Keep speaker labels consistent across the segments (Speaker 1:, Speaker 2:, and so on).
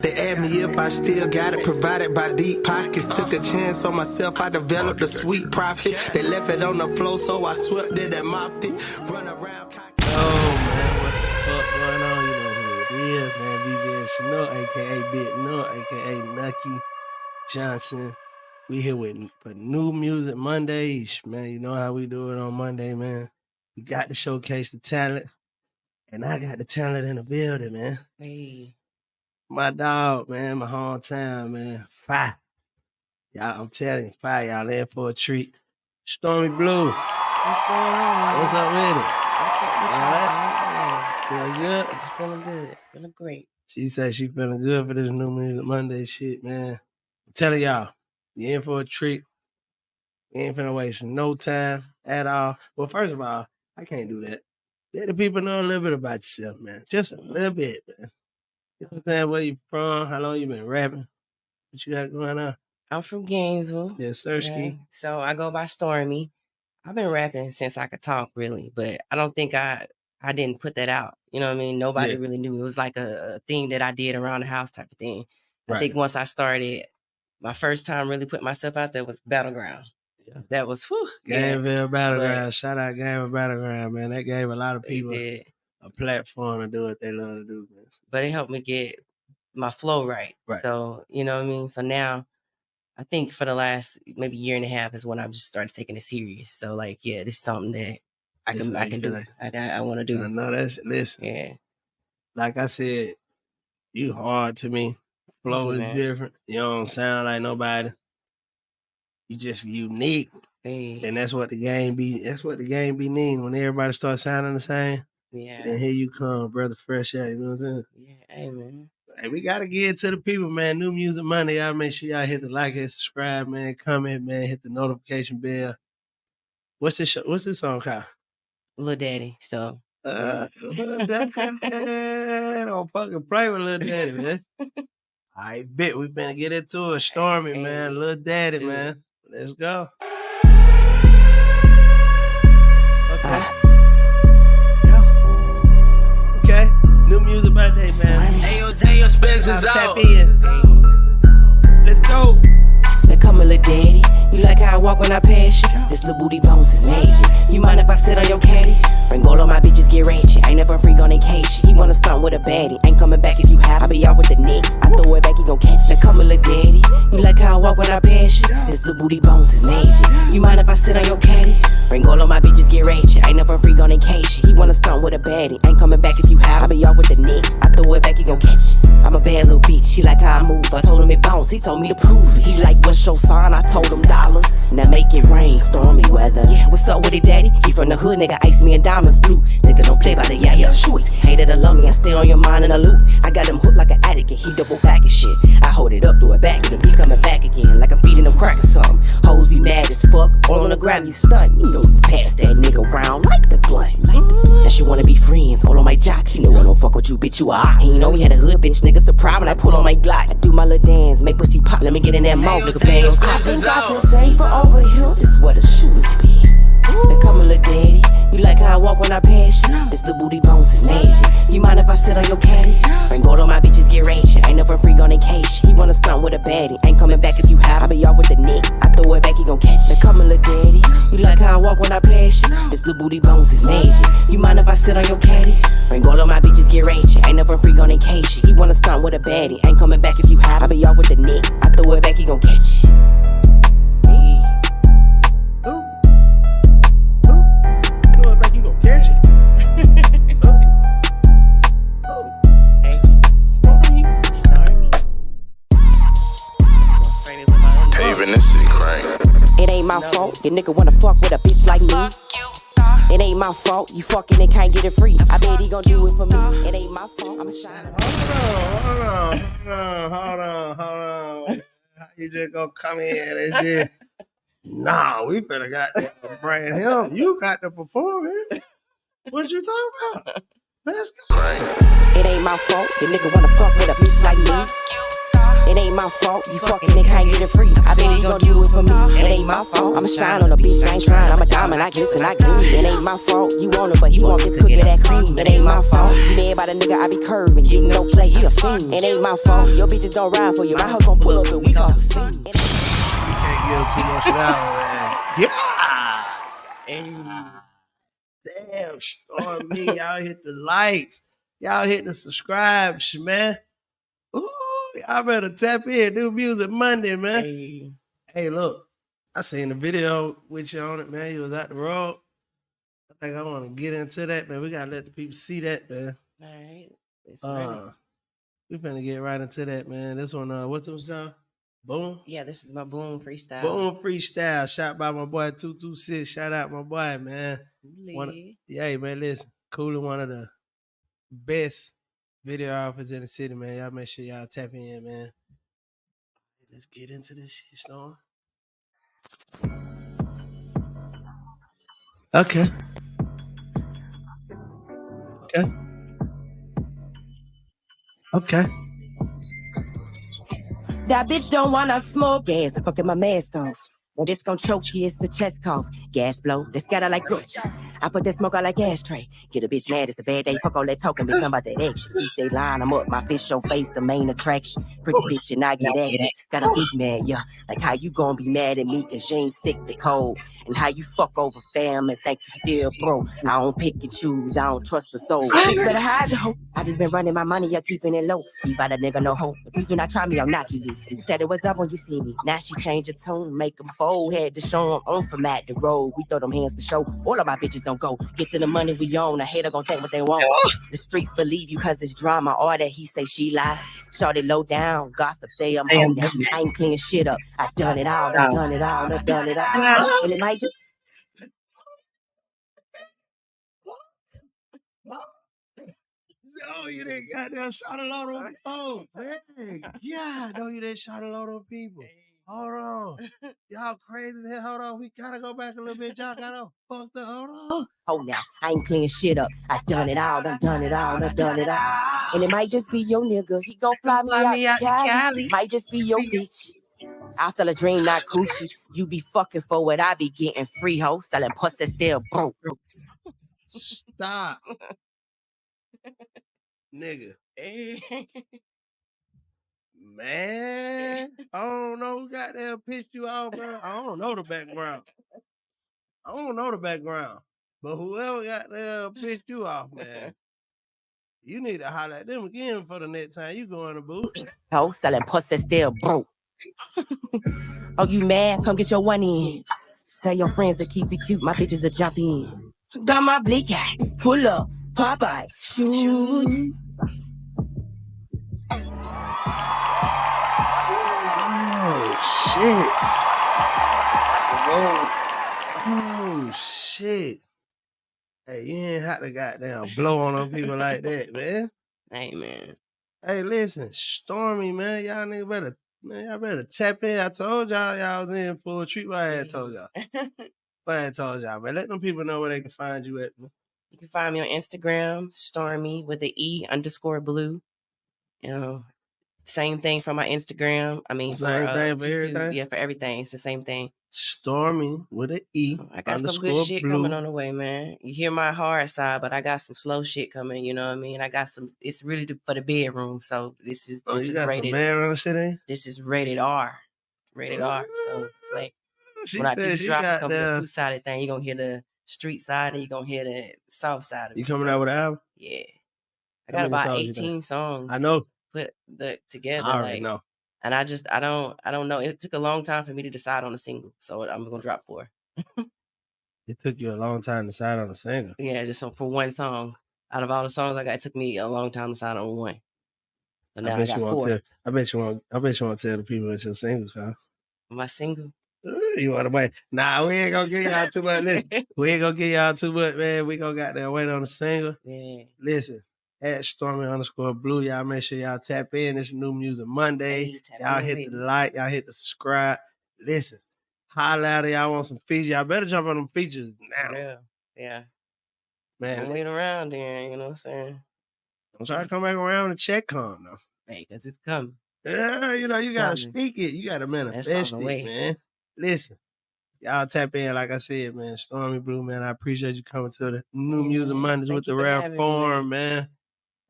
Speaker 1: They asked me if I still got it, provided by deep pockets. Took a chance on myself, I developed a sweet profit. They left it on the floor, so I swept it and mopped it. Run around cocky. Oh man, what the fuck going on? You know who it is, man. VVS Snook, aka Big Nook, aka Nucky Johnson. We here for New Music Mondays, man. You know how we do it on Monday, man. We got to showcase the talent. And I got the talent in the building, man.
Speaker 2: Hey.
Speaker 1: My dog, man, my hometown, man. Fire. Y'all, I'm telling you, fire. Y'all in for a treat. Stormy Blue.
Speaker 2: What's going on?
Speaker 1: What's up with it?
Speaker 2: What's up with y'all?
Speaker 1: Feeling good?
Speaker 2: Feeling good. Feeling great.
Speaker 1: She said she feeling good for this New Music Monday shit, man. I'm telling y'all, you in for a treat. You ain't finna waste no time at all. Well, first of all, I can't do that. Let the people know a little bit about yourself, man. Just a little bit, man. You know what I'm saying? Where you from? How long you been rapping? What you got going on?
Speaker 2: I'm from Gainesville.
Speaker 1: Yes, sir, Ski.
Speaker 2: So I go by Stormy. I've been rapping since I could talk, really, but I don't think I didn't put that out. You know what I mean? Nobody really knew. It was like a thing that I did around the house type of thing. Right. I think once I started, my first time really putting myself out there was Battleground. Yeah. That was,
Speaker 1: Gameville Battleground. Shout out Gameville Battleground, man. That gave a lot of people a platform to do what they love to do, man.
Speaker 2: But it helped me get my flow right. So, you know what I mean? So now, I think for the last maybe year and a half is when I've just started taking it serious. So, like, yeah, this is something that I can do. I want to do.
Speaker 1: I know listen.
Speaker 2: Yeah.
Speaker 1: Like I said, you hard to me. Flow is different. You don't sound like nobody. You just unique.
Speaker 2: Hey.
Speaker 1: And that's what the game be needing. When everybody starts sounding the same.
Speaker 2: Yeah.
Speaker 1: And here you come, brother, fresh out. You know what I'm saying?
Speaker 2: Yeah, hey man.
Speaker 1: Hey, we gotta get it to the people, man. New Music Monday. Y'all make sure y'all hit the like and subscribe, man. Comment, man. Hit the notification bell. What's this song called?
Speaker 2: Lil Daddy. So
Speaker 1: don't fucking play with Lil Daddy, man. I bet we better get into it. Stormy, man. Lil Daddy, man. Let's go. Okay. Okay. New Music Monday, man.
Speaker 3: Ayo, Spencer's out.
Speaker 1: Tap in. Let's go.
Speaker 3: Now come a little daddy. You like how I walk when I pass you? This little booty bones is major. You mind if I sit on your caddy? Bring gold on my bitches, get ratchet. Ain't never free on vacation. He wanna stunt with a baddie. Ain't coming back if you hide. I be off with the neck. I throw it back, he gon' catch it. Now come a little daddy. You like how I walk when I pass you? This little booty bones is major. You mind if I sit on your caddy? Bring gold on my bitches, get ratchet. Ain't never free on vacation. He wanna stunt with a baddie. Ain't coming back if you hide. I be off with the neck. I throw it back, he gon' catch it. I'm a bad little bitch. He like how I move. I told him it bounce. He told me to prove it. He like what's your sign? I told him dollars. Now make it rain, stormy weather. Yeah, what's up with it, daddy? He from the hood, nigga. Ice me and diamonds blue. Nigga don't play by the yeah, shoot. Hate it or love me, I stay on your mind in a loop. I got him hooked like an addict, he double back and shit. I hold it up, throw it back, and he coming back again, like I'm feeding him crack or something. Hoes be mad as fuck, all on the gram, you stunt. You know, pass that nigga round like the blunt. Now she wanna be friends, all on my jock. You know I don't fuck with you, bitch, you a hot. And you know we had a hood bitch, nigga surprised when I pull on my Glock. I do my little dance, make pussy pop, let me get in that mouth, nigga play on top. Ain't got to say for over here, this where the shoes be. Now come a little daddy, you like how I walk when I pass you? This the booty bones is major. You mind if I sit on your caddy? Bring gold on my bitches, get ratchet. Ain't never free on vacation. He wanna stunt with a baddie. Ain't coming back if you hide. I be off with the neck. I throw it back, he gon' catch it. Now come a little daddy, you like how I walk when I pass you? This the booty bones is major. You mind if I sit on your caddy? Bring gold on my bitches, get ratchet. Ain't never free on vacation. He wanna stunt with a baddie. Ain't coming back if you hide. I be off with the neck. I throw it back, he gon' catch it. It ain't my fault, your nigga wanna fuck with a bitch like me. It ain't my fault, you fucking and can't get it free. I bet he gon' do it for me. It ain't my fault, I'ma shine.
Speaker 1: Hold on. How you just gonna come in and just... Nah, we finna got to bring him. You got to perform it. What you talking about? Let's go.
Speaker 3: It ain't my fault, your nigga wanna fuck with a bitch like me. It ain't ain't my fault. You fucking and can't get it free. I bet he gon' do it for me. It ain't my fault. I'ma shine on a bitch, I ain't trying. I'm a diamond, I glisten, I gleam. It ain't my fault. You want it, but he want this cookie, that cream. It ain't my fault. You mad by the nigga, I be curving. Getting no play, he a fiend. It ain't my fault. Your bitches don't ride for you. My house gon' pull up and we cause a scene.
Speaker 1: You can't give too much of that one, man. Yeah. Damn, Storm me. Y'all hit the likes. Y'all hit the subscribes, man. Ooh, y'all better tap in. Do Music Monday, man. Hey, look. I seen the video with you on it, man. You was at the road. I think I want to get into that, man. We got to let the people see that, man.
Speaker 2: All right. It's ready.
Speaker 1: We finna get right into that, man. This one, what's this called? Boom?
Speaker 2: Yeah, this is my Boom freestyle.
Speaker 1: Boom freestyle. Shot by my boy 226. Shout out my boy, man. Yeah, man, listen. Cooley, one of the best videographers in the city, man. Y'all make sure y'all tap in, man. Let's get into this shit, Storm. Okay.
Speaker 3: That bitch don't wanna smoke gas. I fucking my mask off. Well, this gon' choke you, it's a chest cough. Gas blow, they scatter like roaches. I put that smoke out like ashtray. Get a bitch mad, it's a bad day. Fuck all that talking, bitch, I'm about that action. He say line, I'm up, my fish show face, the main attraction. Pretty bitch and I get active. Got a big man, yeah. Like how you gon' be mad at me cause you ain't stick to code. And how you fuck over fam and think you still broke. I don't pick and choose, I don't trust the soul. Bitch better hide your hoe. I just been running my money, you're keeping it low. You by the nigga, no hope. Please do not try me, I'll knock you loose. You said it was up when you see me. Now she changed her tune, make them fold. Had to show them on from at the road. We throw them hands for show. All of my bitches don't go. Get to the money we own. A hater gon' think what they want. The streets believe you cause it's drama. All that he say she lie. Shorty low down. Gossip say I'm home now. I ain't cleaning shit up. I done it all. I done it all. I done it all. And it might just...
Speaker 1: No, you didn't goddamn shot a lot on people. Hey, yeah, no, you didn't shot a lot on people. Hold on. Y'all crazy as hell. Hold on. We gotta go back a little bit. Y'all gotta fuck the hold on.
Speaker 3: Oh, now, I ain't cleaning shit up. I done it all. I done it all. I done it all. And it might just be your nigga. He gon' fly me out to Cali. Might just be your bitch. I sell a dream, not coochie. You be fucking for what I be getting free, ho. Selling pussy still broke.
Speaker 1: Stop. Nigga. Man, I don't know who goddamn pissed you off, bro. I don't know the background. But whoever goddamn pissed you off, man, you need to holler at them again for the next time you go in the booth.
Speaker 3: Ho, selling pussy still broke. Oh, you mad? Come get your one in. Tell your friends to keep it cute. My bitches will jump in. Got my blick eye. Pull up. Popeye. Shoot.
Speaker 1: Oh, shit. Hey, you ain't have to goddamn blow on them people like that, man.
Speaker 2: Hey, man.
Speaker 1: Hey, listen, Stormy, man. Y'all better tap in. I told y'all was in for a treat. What I had told y'all? What I had told y'all, man. Let them people know where they can find you at, man.
Speaker 2: You can find me on Instagram, Stormy with the E_blue. You know, same things for my Instagram. I mean,
Speaker 1: same thing for everything?
Speaker 2: Yeah, for everything. It's the same thing.
Speaker 1: Stormy with an E.
Speaker 2: I got some good shit coming on the way, man. You hear my hard side, but I got some slow shit coming. You know what I mean? I got some. It's really for the bedroom. So this is.
Speaker 1: Oh, you got rated, some bedroom shit in?
Speaker 2: This is rated R. Rated R. So it's like
Speaker 1: when I do drop
Speaker 2: a couple of 2-sided thing, you're gonna hear the street side and you're gonna hear the south side of it.
Speaker 1: You coming out with an album?
Speaker 2: Yeah. I got about 18 songs.
Speaker 1: I know.
Speaker 2: Put together.
Speaker 1: I already know.
Speaker 2: And I don't know. It took a long time for me to decide on a single. So I'm gonna drop 4.
Speaker 1: It took you a long time to decide on a single.
Speaker 2: Yeah, just for one song. Out of all the songs I got, it took me a long time to decide on one. So now I got 4.
Speaker 1: I bet you won't tell the people it's your single, Kyle.
Speaker 2: My single?
Speaker 1: You want to wait? Nah, we ain't gonna give y'all too much. Listen, we ain't gonna give y'all too much, man. We gonna goddamn wait on the single.
Speaker 2: Yeah.
Speaker 1: Listen, at @Stormy_blue, y'all make sure y'all tap in. It's New Music Monday. Y'all hit the like, y'all hit the subscribe. Listen, holla out if y'all want some features. Y'all better jump on them features now.
Speaker 2: Yeah.
Speaker 1: Man,
Speaker 2: don't wait around then, you know what I'm saying?
Speaker 1: I'm trying to come back around and check on though.
Speaker 2: Hey, because it's coming.
Speaker 1: Yeah, you know, you gotta
Speaker 2: Coming.
Speaker 1: speak it. You gotta
Speaker 2: That's on
Speaker 1: manifest
Speaker 2: the
Speaker 1: it,
Speaker 2: way.
Speaker 1: man. Listen, y'all tap in, like I said, man. Stormy Blue, man. I appreciate you coming to the New
Speaker 2: Hey,
Speaker 1: Music
Speaker 2: man.
Speaker 1: Mondays with
Speaker 2: Thank
Speaker 1: the
Speaker 2: you for
Speaker 1: Rap
Speaker 2: having me,
Speaker 1: Forum,
Speaker 2: man.
Speaker 1: man.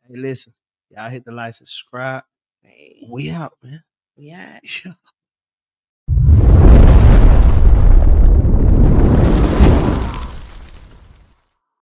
Speaker 1: Hey, listen, y'all hit the like, subscribe.
Speaker 2: Hey,
Speaker 1: We out, man.
Speaker 2: we out.
Speaker 1: Yeah.